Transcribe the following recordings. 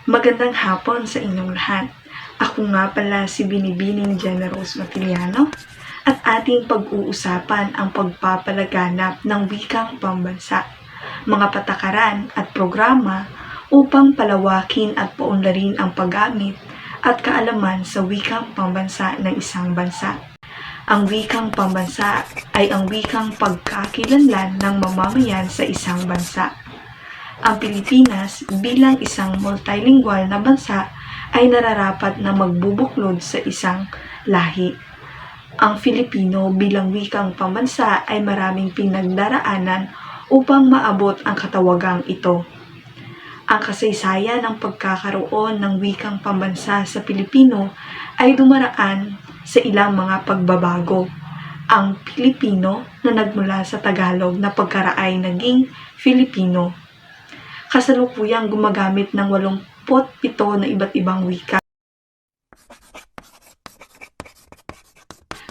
Magandang hapon sa inyong lahat. Ako nga pala si Binibining Generous Matiliano at ating pag-uusapan ang pagpapalaganap ng wikang pambansa, mga patakaran at programa upang palawakin at paunlarin ang paggamit at kaalaman sa wikang pambansa ng isang bansa. Ang wikang pambansa ay ang wikang pagkakilanlan ng mamamayan sa isang bansa. Ang Pilipinas bilang isang multilingual na bansa ay nararapat na magbubuklod sa isang lahi. Ang Filipino bilang wikang pambansa ay maraming pinagdaraanan upang maabot ang katawagang ito. Ang kasaysayan ng pagkakaroon ng wikang pambansa sa Pilipino ay dumaraan sa ilang mga pagbabago. Ang Pilipino na nagmula sa Tagalog na pagkaraay naging Filipino. Kasalukuyang gumagamit ng 87 na iba't ibang wika.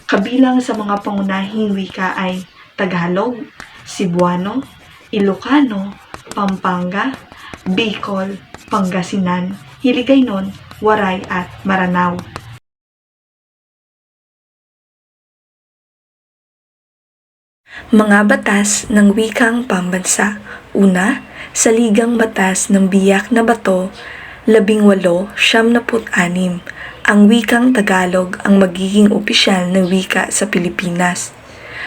Kabilang sa mga pangunahing wika ay Tagalog, Cebuano, Ilocano, Pampanga, Bicol, Pangasinan, Hiligaynon, Waray at Maranao. Mga batas ng wikang pambansa. Una, Saligang Batas ng Biak na Bato, 1876. Ang wikang Tagalog ang magiging opisyal na wika sa Pilipinas.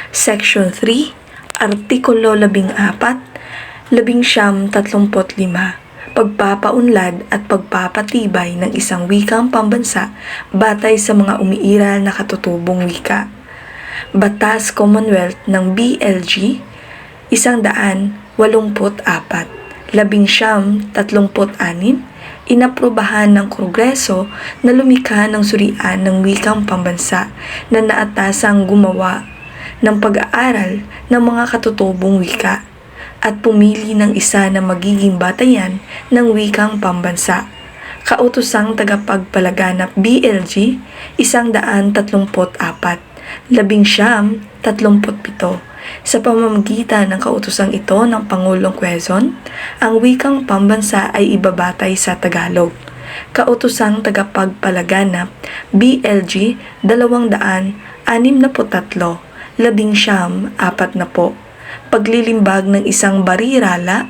Section 3, Artikulo 14, 1935. Pagpapaunlad at pagpapatibay ng isang wikang pambansa batay sa mga umiiral na katutubong wika. Batas Commonwealth ng BLG 184, 1936, inaprubahan ng Kongreso na lumikha ng surian ng wikang pambansa na naatasang gumawa ng pag-aaral ng mga katutubong wika at pumili ng isa na magiging batayan ng wikang pambansa. Kautosang Tagapagpalaganap BLG 134, 1937. Sa pamamagitan ng kautosang ito ng Pangulong Quezon, ang wikang pambansa ay ibabatay sa Tagalog. Kautosang Tagapagpalaganap BLG 263, 1940. Paglilimbag ng isang barirala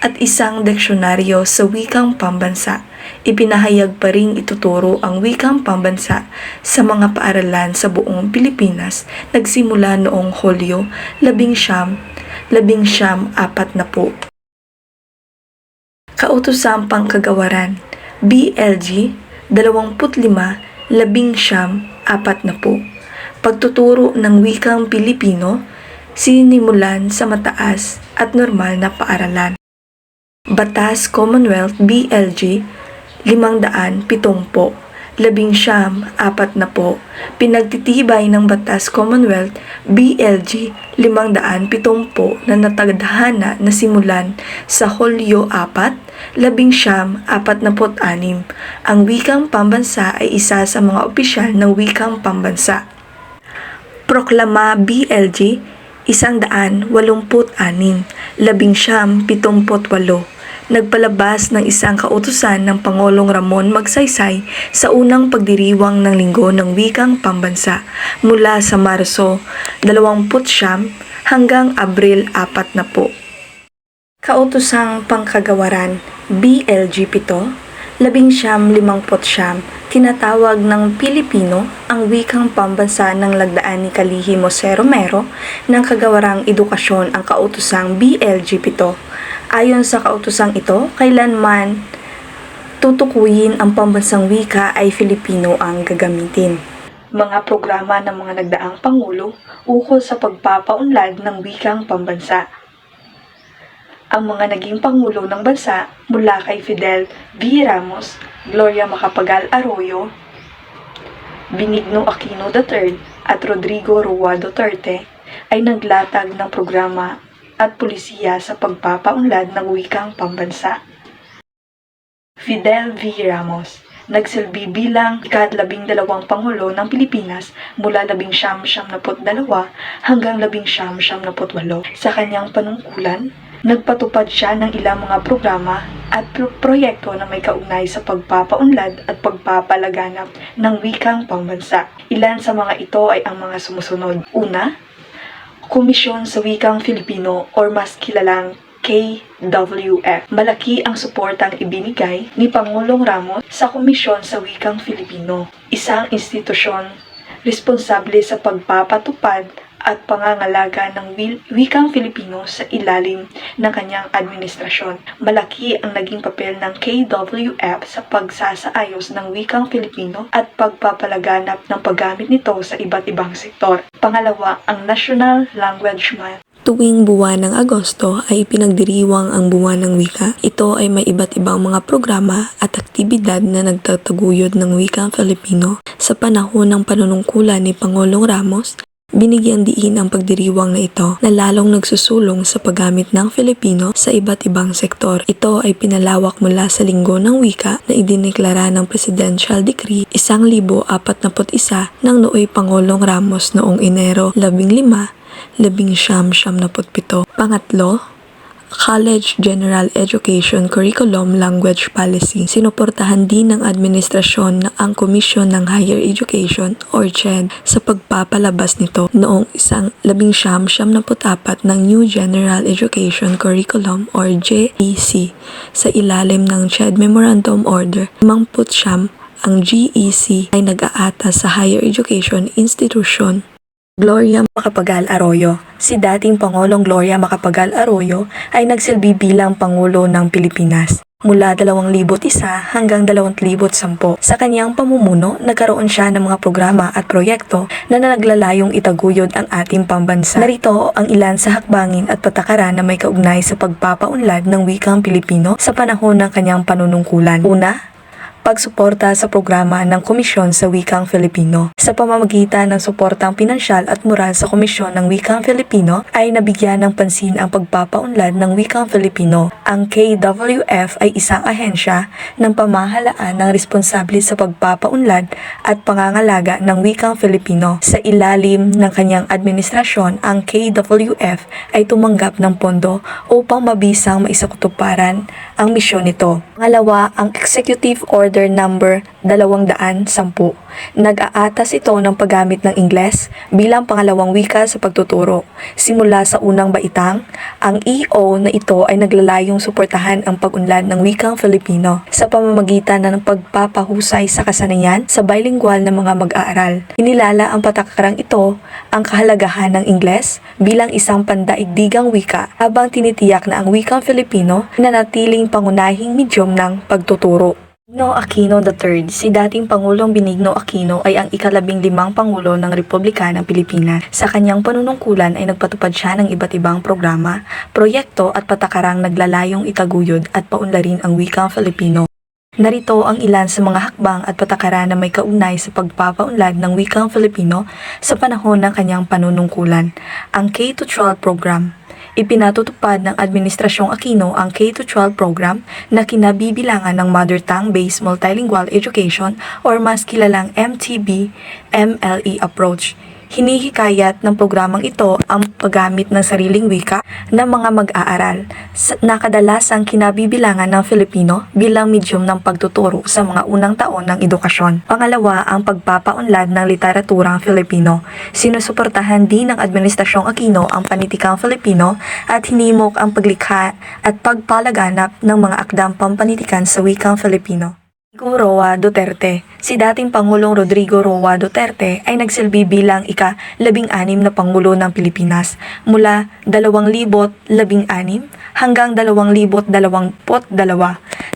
at isang deksyonaryo sa wikang pambansa. Ipinahayag pa ring ituturo ang wikang pambansa sa mga paaralan sa buong Pilipinas nagsimula noong Hulyo 1940. Kautosang Pangkagawaran BLG 25, 1940. Pagtuturo ng wikang Pilipino sinimulan sa mataas at normal na paaralan. Batas Commonwealth BLG 570, 1940. Pinagtitibay ng Batas Commonwealth BLG 570 na natagdahana na simulan sa Hulyo 4, 1946. Ang wikang pambansa ay isa sa mga opisyal ng wikang pambansa. Proklama BLG 186, 1978. Nagpalabas ng isang kautusan ng Pangulong Ramon Magsaysay sa unang pagdiriwang ng Linggo ng Wikang Pambansa mula sa Marso 20 hanggang Abril 4. Kautosang Pangkagawaran BLG 7, 1950. Tinatawag ng Pilipino ang wikang pambansa ng lagdaan ni Kalihim Jose Romero ng Kagawarang Edukasyon ang kautosang BLG 7. Ayon sa kautosang ito, kailanman tutukuyin ang pambansang wika ay Filipino ang gagamitin. Mga programa ng mga nagdaang Pangulo ukol sa pagpapaunlad ng wikang pambansa. Ang mga naging Pangulo ng bansa mula kay Fidel V. Ramos, Gloria Macapagal Arroyo, Benigno Aquino III at Rodrigo Roa Duterte ay naglatag ng programa at pulisiya sa pagpapaunlad ng wikang pambansa. Fidel V. Ramos, nagsilbi bilang ika-12 Pangulo ng Pilipinas mula 1972 hanggang 1978. Sa kanyang panungkulan, nagpatupad siya ng ilang mga programa at proyekto na may kaugnay sa pagpapaunlad at pagpapalaganap ng wikang pambansa. Ilan sa mga ito ay ang mga sumusunod. Una, Komisyon sa Wikang Filipino or mas kilalang KWF. Malaki ang suportang ibinigay ni Pangulong Ramos sa Komisyon sa Wikang Filipino, isang institusyon responsable sa pagpapatupad at pangangalaga ng wikang Filipino sa ilalim ng kanyang administrasyon. Malaki ang naging papel ng KWF sa pagsasaayos ng wikang Filipino at pagpapalaganap ng paggamit nito sa iba't ibang sektor. Pangalawa, ang National Language Month. Tuwing buwan ng Agosto ay pinagdiriwang ang buwan ng wika. Ito ay may iba't ibang mga programa at aktibidad na nagtataguyod ng wikang Filipino. Sa panahon ng panunungkulan ni Pangulong Ramos, binigyang diin ang pagdiriwang na ito na lalong nagsusulong sa paggamit ng Filipino sa iba't ibang sektor. Ito ay pinalawak mula sa Linggo ng Wika na idineklara ng Presidential Decree 1041 ng nooy Pangulong Ramos noong Enero 15, 1977. Pangatlo, College General Education Curriculum Language Policy. Sinuportahan din ng administrasyon ang Komisyon ng Higher Education or CHED sa pagpapalabas nito noong 1974 ng New General Education Curriculum or JEC sa ilalim ng CHED Memorandum Order 59. Ang GEC ay nag-aatas sa higher education institution. Gloria Macapagal Arroyo. Si dating Pangulong Gloria Macapagal Arroyo ay nagsilbi bilang Pangulo ng Pilipinas. Mula 2001 hanggang 2010, sa kanyang pamumuno, nagkaroon siya ng mga programa at proyekto na naglalayong itaguyod ang ating pambansa. Narito ang ilan sa hakbangin at patakaran na may kaugnay sa pagpapaunlad ng wikang Pilipino sa panahon ng kanyang panunungkulan. Una, pagsuporta sa programa ng Komisyon sa Wikang Filipino. Sa pamamagitan ng suportang pinansyal at moral sa Komisyon ng Wikang Filipino ay nabigyan ng pansin ang pagpapaunlad ng Wikang Filipino. Ang KWF ay isang ahensya ng pamahalaan ng responsable sa pagpapaunlad at pangangalaga ng Wikang Filipino. Sa ilalim ng kanyang administrasyon, ang KWF ay tumanggap ng pondo upang mabisang maisakutuparan ang misyon nito. Pangalawa, ang Executive Order Number 210. Nag-aatas ito ng paggamit ng Ingles bilang pangalawang wika sa pagtuturo. Simula sa unang baitang, ang EO na ito ay naglalayong suportahan ang pag-unlad ng wikang Filipino sa pamamagitan ng pagpapahusay sa kasanayan sa bilingual na mga mag-aaral. Inilala ang patakarang ito ang kahalagahan ng Ingles bilang isang pandaigdigang wika habang tinitiyak na ang wikang Filipino nanatiling pangunahing medyum ng pagtuturo. Benigno Aquino III. Si dating Pangulong Benigno Aquino ay ang ika-15 Pangulo ng Republika ng Pilipinas. Sa kanyang panunungkulan ay nagpatupad siya ng iba't ibang programa, proyekto at patakarang naglalayong itaguyod at paunlarin ang wikang Filipino. Narito ang ilan sa mga hakbang at patakaran na may kaugnay sa pagpapaunlad ng wikang Filipino sa panahon ng kanyang panunungkulan. Ang K-12 program. Ipinatutupad ng Administrasyong Aquino ang K-12 program na kinabibilangan ng Mother Tongue-Based Multilingual Education or mas kilalang MTB-MLE approach. Hinihikayat ng programang ito ang paggamit ng sariling wika ng mga mag-aaral na kadalasang kinabibilangan ng Filipino bilang medyum ng pagtuturo sa mga unang taon ng edukasyon. Pangalawa, ang pagpapaunlad ng literaturang Filipino. Sinusuportahan din ng Administrasyong Aquino ang panitikang Filipino at hinimok ang paglikha at pagpalaganap ng mga akdang pampanitikan sa wikang Filipino. Rodrigo Roa Duterte. Si dating Pangulong Rodrigo Roa Duterte ay nagsilbi bilang ika-16 na Pangulo ng Pilipinas mula 2016 hanggang 2022.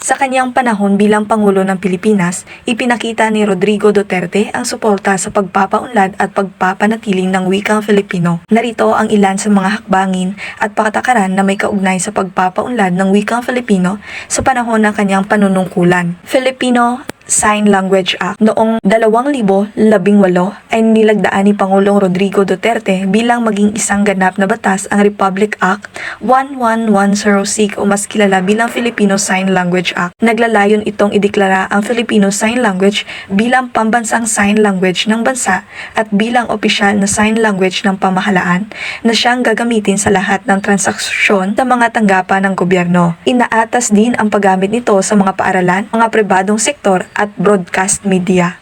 Sa kanyang panahon bilang Pangulo ng Pilipinas, ipinakita ni Rodrigo Duterte ang suporta sa pagpapaunlad at pagpapanatiling ng wikang Filipino. Narito ang ilan sa mga hakbangin at patakaran na may kaugnay sa pagpapaunlad ng wikang Filipino sa panahon ng kanyang panunungkulan. Filipino Sign Language Act noong 2018 ay nilagdaan ni Pangulong Rodrigo Duterte bilang maging isang ganap na batas ang Republic Act 11106 o mas kilala bilang Filipino Sign Language Act. Naglalayon itong ideklara ang Filipino Sign Language bilang pambansang sign language ng bansa at bilang opisyal na sign language ng pamahalaan na siyang gagamitin sa lahat ng transaksyon sa mga tanggapan ng gobyerno. Inaatas din ang paggamit nito sa mga paaralan, mga pribadong sektor at broadcast media.